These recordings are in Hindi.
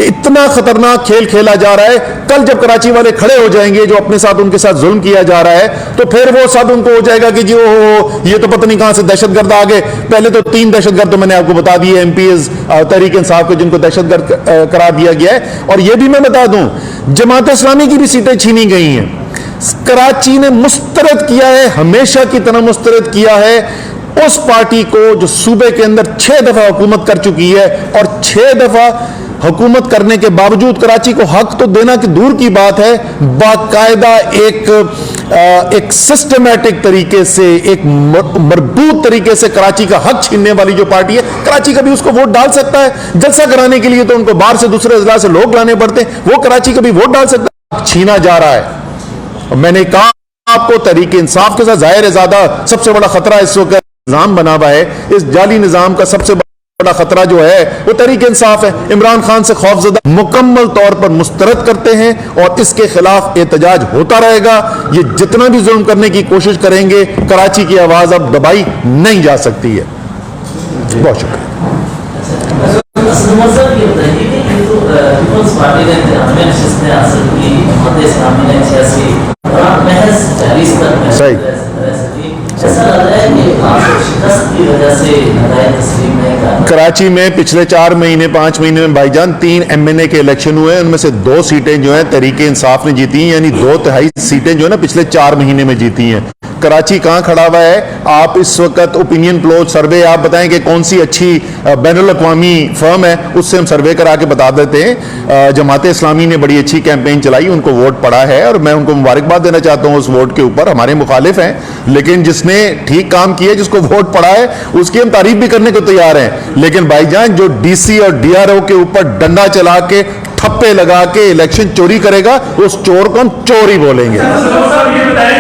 इतना खतरनाक खेल खेला जा रहा है। कल जब कराची वाले खड़े हो जाएंगे, जो अपने साथ उनके साथ जुल्म किया जा रहा है, तो फिर वो सब उनको हो जाएगा कि जी ओ ये तो पता नहीं कहां से दहशतगर्द आ गए। पहले तो 3 दहशतगर्द तो मैंने आपको बता दिए एमपीज तहरीक इंसाफ के, जिनको दहशतगर्द करार दिया गया है। और ये भी मैं बता दूं, जमात इस्लामी की भी सीटें छीनी गई हैं। कराची ने मुस्तरद किया है, हमेशा की तरह मुस्तरद किया है उस पार्टी को जो सूबे के अंदर 6 दफा हुकूमत कर चुकी है, और 6 दफा हुकूमत करने के बावजूद कराची को हक तो देना कि दूर की बात है, बाकायदा एक सिस्टमैटिक तरीके से, एक मरबूत तरीके से कराची का हक छीनने वाली जो पार्टी है। कराची कभी उसको वोट डाल सकता है, जलसा कराने के लिए तो उनको बाहर से दूसरे अजला से लोग लाने पड़ते हैं, वो कराची कभी वोट डाल सकता है। छीना जा रहा है। मैंने कहा आपको, तहरीक इंसाफ के साथ जाहिर है ज्यादा सबसे बड़ा खतरा इस वक्त निजाम बना हुआ है। इस जाली निजाम का सबसे बड़ा खतरा जो है वो तहरीक इंसाफ है। इमरान खान से खौफजदा मुकम्मल तौर पर मुस्तरद करते हैं और इसके खिलाफ एहतजाज होता रहेगा। ये जितना भी जुल्म करने की कोशिश करेंगे, कराची की आवाज अब दबाई नहीं जा सकती है। बहुत शुक्रिया। सही कराची में पिछले 4 महीने 5 महीने में भाईजान 3 MNA के इलेक्शन हुए, उनमें से 2 सीटें जो है तहरीक इंसाफ ने जीती हैं, यानी 2/3 सीटें जो है ना पिछले 4 महीने में जीती हैं। कराची कहां खड़ा हुआ है? आप इस वक्त ओपिनियन पोल सर्वे आप बताएं कि कौन सी अच्छी बैनुल अक़वामी फर्म है, उससे हम सर्वे करा के बता देते हैं। जमात इस्लामी ने बड़ी अच्छी कैंपेन चलाई, उनको वोट पड़ा है और मैं उनको मुबारकबाद देना चाहता हूं उस वोट के ऊपर। हमारे मुखालिफ हैं, लेकिन जिसने ठीक काम किया, जिसको वोट पड़ा है, उसकी हम तारीफ भी करने को तैयार हैं। लेकिन भाईजान जो डीसी और DRO के ऊपर डंडा चला के ठप्पे लगा के इलेक्शन चोरी करेगा, उस चोर को हम चोर ही बोलेंगे। इतना है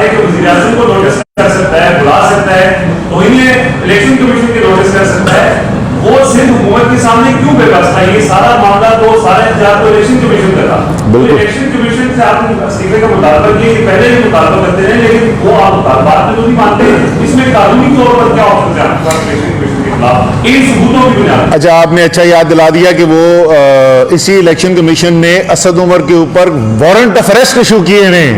कि वज़ीर-ए-आज़म को नोटिस कर सकता है, बुला सकता है, तो इलेक्शन कमीशन के नोटिस कर सकता है, वो सिर्फ हुकूमत के सामने क्यों बेबस था? ये सारा मामला तो सारा इंतजार तो इलेक्शन कमीशन का था। तो इलेक्शन कमीशन से आप इस्तीफे का मुतालबा किए कि पहले भी मुतालबा करते रहे, लेकिन वो आप मुतालबात में तो नहीं मानते। इसमें कानूनी तौर पर क्या ऑप्शन है आपका इलेक्शन कमीशन के खिलाफ इन सबूतों की बुनियाद? अच्छा, आपने अच्छा याद दिला दिया कि वो इसी इलेक्शन कमीशन ने असद उमर के ऊपर वारंट ऑफ अरेस्ट इशू किए हैं।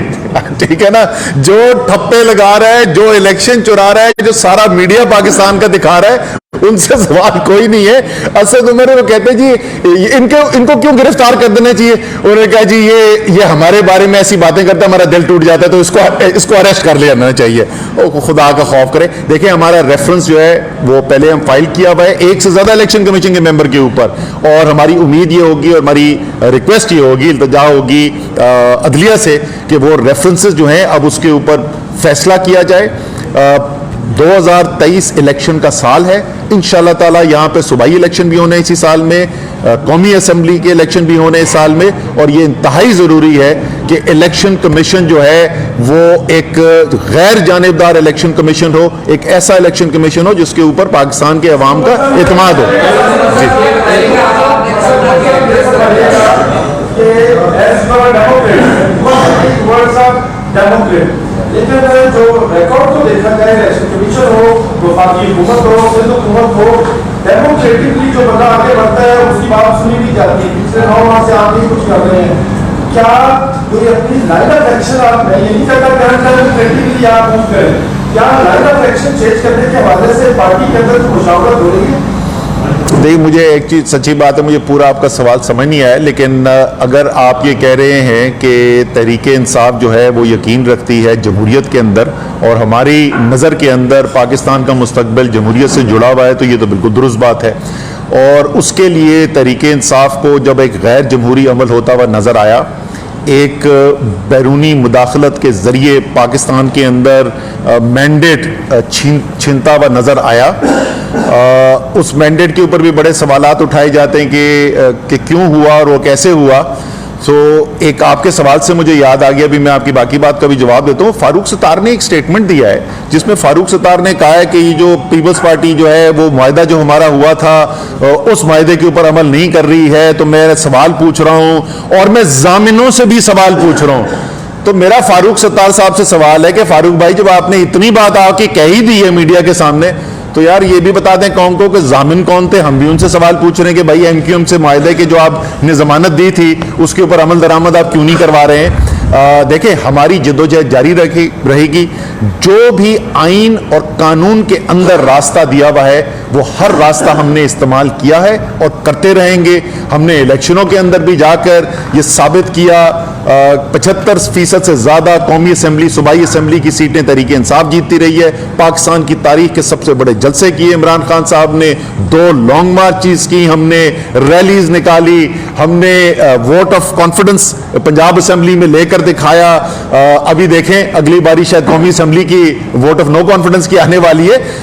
ठीक है ना, जो ठप्पे लगा रहा है, जो इलेक्शन चुरा रहा है, जो सारा मीडिया पाकिस्तान का दिखा रहा है, उनसे सवाल कोई नहीं है। असद उमर वो कहते जी इनको क्यों गिरफ्तार कर देना चाहिए? उन्होंने कहा जी ये हमारे बारे में ऐसी बातें करता है, हमारा दिल टूट जाता है, तो इसको अरेस्ट कर लेना चाहिए। खुदा का खौफ करे। देखिए, हमारा रेफरेंस जो है वो पहले हम फाइल किया हुआ है 1 से ज्यादा इलेक्शन कमीशन के मेंबर के ऊपर, और हमारी उम्मीद ये होगी और हमारी रिक्वेस्ट ये होगी, इल्तिजा होगी अदलिया से कि वो रेफरेंसेस जो हैं अब उसके ऊपर फैसला किया जाए। 2023 इलेक्शन का साल है, इंशाअल्लाह ताला यहाँ पे सूबाई इलेक्शन भी होने इसी साल में, कौमी असेंबली के इलेक्शन भी होने इस साल में, और ये इंतहाई ज़रूरी है कि इलेक्शन कमीशन जो है वो एक गैर जानिबदार इलेक्शन कमीशन हो, एक ऐसा इलेक्शन कमीशन हो जिसके ऊपर पाकिस्तान के अवाम का एतमाद हो। लेकिन जो रिकॉर्ड को देखा जाए, इलेक्शन कमीशन हो, वफाकी हुकूमत हो, सिंध हुकूमत हो, डेमोक्रेटिकली जो बंदा आगे बढ़ता है उसकी बात सुनी भी जाती है। पिछले 9 माह से आप ही कुछ कर रहे हैं, क्या कोई अपनी लाइन ऑफ एक्शन आप नहीं, ये नहीं कहता डेमोक्रेटिकली आप मूव करें, क्या लाइन ऑफ एक्शन चेंज करने के हवाले से पार्टी के अंदर मुशावरत हो रही है? देखिए, मुझे एक चीज़ सच्ची बात है, मुझे पूरा आपका सवाल समझ नहीं आया, लेकिन अगर आप ये कह रहे हैं कि तहरीक इंसाफ जो है वो यकीन रखती है जमहूरियत के अंदर, और हमारी नज़र के अंदर पाकिस्तान का मुस्तकबिल जमहूरियत से जुड़ा हुआ है, तो ये तो बिल्कुल दुरुस्त बात है। और उसके लिए तहरीक इंसाफ को जब एक गैर जमहूरी अमल होता हुआ नज़र आया, एक बैरूनी मुदाखलत के ज़रिए पाकिस्तान के अंदर मैंडेट छीनता हुआ नज़र आया, उस मैंडेट के ऊपर भी बड़े सवालात उठाए जाते हैं कि क्यों हुआ और वो कैसे हुआ। सो एक आपके सवाल से मुझे याद आ गया, अभी मैं आपकी बाकी बात का भी जवाब देता हूँ। फारूक सत्तार ने एक स्टेटमेंट दिया है जिसमें फारूक सत्तार ने कहा है कि ये जो पीपल्स पार्टी जो है वो मुआहदा जो हमारा हुआ था उस मुआहदे के ऊपर अमल नहीं कर रही है। तो मैं सवाल पूछ रहा हूँ और मैं जामिनों से भी सवाल पूछ रहा हूँ। तो मेरा फारूक सत्तार साहब से सवाल है कि फारूक भाई, जब आपने इतनी बात आके कह ही दी है मीडिया के सामने, तो यार ये भी बता दें कौन को कि जामिन कौन थे। हम भी उनसे सवाल पूछ रहे हैं कि भाई एमक्यूएम से माहदे की जो आपने जमानत दी थी उसके ऊपर अमल दरामद आप क्यों नहीं करवा रहे हैं। देखें, हमारी जद्दोजहद जारी रहेगी। जो भी आइन और कानून के अंदर रास्ता दिया हुआ है वो हर रास्ता हमने इस्तेमाल किया है और करते रहेंगे। हमने इलेक्शनों के अंदर भी जाकर ये साबित किया, 75% से ज़्यादा कौमी असम्बली, सूबाई असम्बली की सीटें तहरीक इंसाफ जीतती रही है। पाकिस्तान की तारीख के सबसे बड़े जलसे किए इमरान खान साहब ने, 2 लॉन्ग मार्चेस की, हमने रैलीज निकाली, हमने vote of confidence Punjab assembly में लेकर दिखाया। अभी देखें अगली बारी शायद कौमी असम्बली की वोट ऑफ नो कॉन्फिडेंस की आने वाली है।